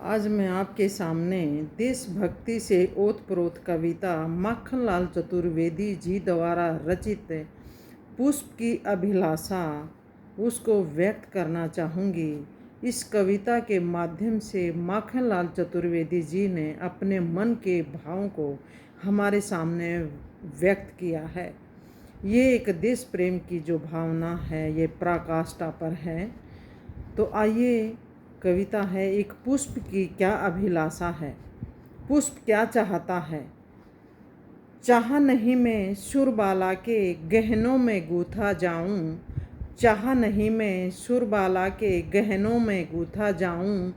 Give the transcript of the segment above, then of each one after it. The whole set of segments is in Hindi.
आज मैं आपके सामने देशभक्ति से ओतप्रोत कविता माखनलाल चतुर्वेदी जी द्वारा रचित पुष्प की अभिलाषा उसको व्यक्त करना चाहूँगी। इस कविता के माध्यम से माखनलाल चतुर्वेदी जी ने अपने मन के भावों को हमारे सामने व्यक्त किया है। ये एक देश प्रेम की जो भावना है ये पराकाष्ठा पर है। तो आइए, कविता है एक पुष्प की क्या अभिलाषा है। पुष्प क्या चाहता है। चाह नहीं मैं सुरबाला के गहनों में गूथा जाऊं, चाह नहीं मैं सुरबाला के गहनों में गूथा जाऊं,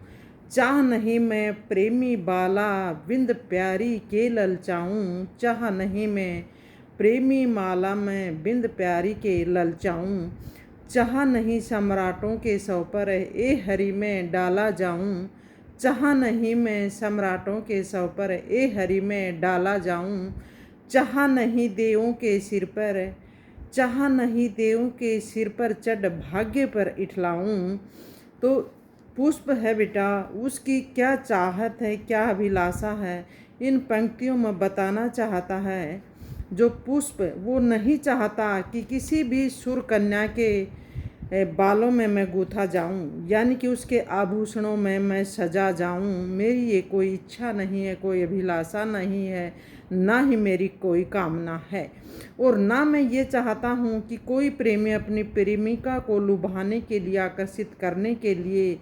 चाह नहीं मैं प्रेमी बाला बिंद प्यारी के ललचाऊं, चाह नहीं मैं प्रेमी माला में बिंद प्यारी के ललचाऊं, चाह नहीं सम्राटों के सौ पर ए हरि में डाला जाऊं, चाह नहीं मैं सम्राटों के सौ पर ए हरि में डाला जाऊं, चाह नहीं देवों के सिर पर, चाह नहीं देवों के सिर पर चढ़ भाग्य पर इठलाऊं। तो पुष्प है बेटा, उसकी क्या चाहत है, क्या अभिलाषा है, इन पंक्तियों में बताना चाहता है। जो पुष्प वो नहीं चाहता कि किसी भी सुर कन्या के बालों में मैं गूथा जाऊं, यानी कि उसके आभूषणों में मैं सजा जाऊं। मेरी ये कोई इच्छा नहीं है, कोई अभिलाषा नहीं है, ना ही मेरी कोई कामना है। और ना मैं ये चाहता हूँ कि कोई प्रेमी अपनी प्रेमिका को लुभाने के लिए, आकर्षित करने के लिए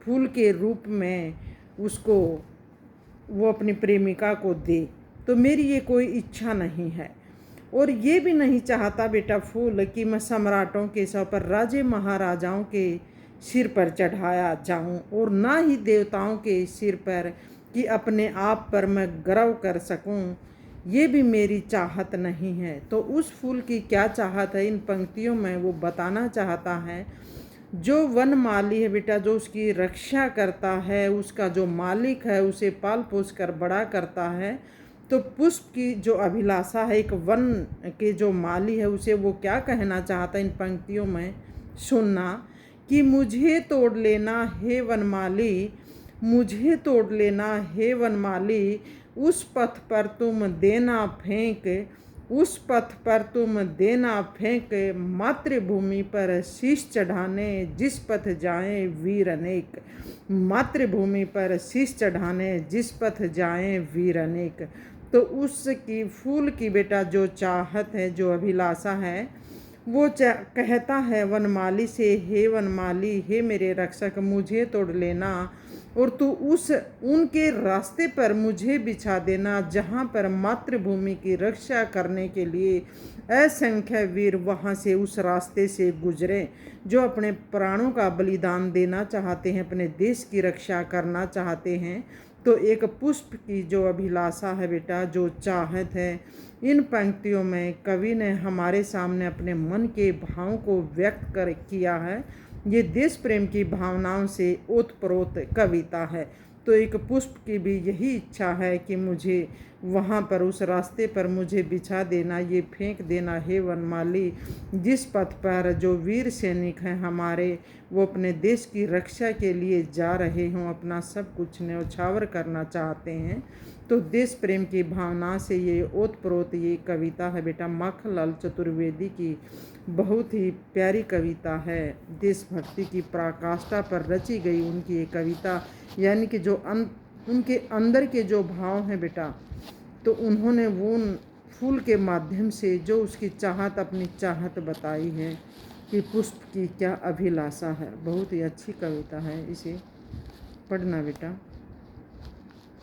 फूल के रूप में उसको वो अपनी प्रेमिका को दे। तो मेरी ये कोई इच्छा नहीं है। और ये भी नहीं चाहता बेटा फूल कि मैं सम्राटों के सौ पर, राजे महाराजाओं के सिर पर चढ़ाया जाऊं, और ना ही देवताओं के सिर पर कि अपने आप पर मैं गर्व कर सकूं। ये भी मेरी चाहत नहीं है। तो उस फूल की क्या चाहत है, इन पंक्तियों में वो बताना चाहता है। जो वनमाली है बेटा, जो उसकी रक्षा करता है, उसका जो मालिक है उसे पाल पोस कर बड़ा करता है। तो पुष्प की जो अभिलाषा है, एक वन के जो माली है उसे वो क्या कहना चाहता है इन पंक्तियों में सुनना कि मुझे तोड़ लेना हे वनमाली, मुझे तोड़ लेना हे वनमाली, उस पथ पर तुम देना फेंक, उस पथ पर तुम देना फेंक, मातृभूमि पर शीश चढ़ाने जिस पथ जाएं वीर अनेक, मातृभूमि पर शीश चढ़ाने जिस पथ जाएं वीर अनेक। तो उसकी फूल की बेटा जो चाहत है, जो अभिलाषा है, वो कहता है वनमाली से, हे वनमाली, हे मेरे रक्षक, मुझे तोड़ लेना और तू उनके रास्ते पर मुझे बिछा देना जहाँ पर मातृभूमि की रक्षा करने के लिए असंख्य वीर वहाँ से उस रास्ते से गुजरे, जो अपने प्राणों का बलिदान देना चाहते हैं, अपने देश की रक्षा करना चाहते हैं। तो एक पुष्प की जो अभिलाषा है बेटा, जो चाहत है, इन पंक्तियों में कवि ने हमारे सामने अपने मन के भावों को व्यक्त किया है। ये देश प्रेम की भावनाओं से ओतप्रोत कविता है। तो एक पुष्प की भी यही इच्छा है कि मुझे वहाँ पर उस रास्ते पर मुझे बिछा देना, ये फेंक देना हे वनमाली, जिस पथ पर जो वीर सैनिक हैं हमारे, वो अपने देश की रक्षा के लिए जा रहे हों, अपना सब कुछ न्यौछावर करना चाहते हैं। तो देश प्रेम की भावना से ये ओतप्रोत ये कविता है बेटा, माखनलाल चतुर्वेदी की बहुत ही प्यारी कविता है। देशभक्ति की पराकाष्ठा पर रची गई उनकी ये कविता, यानी कि जो उनके अंदर के जो भाव हैं बेटा, तो उन्होंने वो फूल के माध्यम से जो उसकी चाहत, अपनी चाहत बताई है कि पुष्प की क्या अभिलाषा है। बहुत ही अच्छी कविता है, इसे पढ़ना बेटा।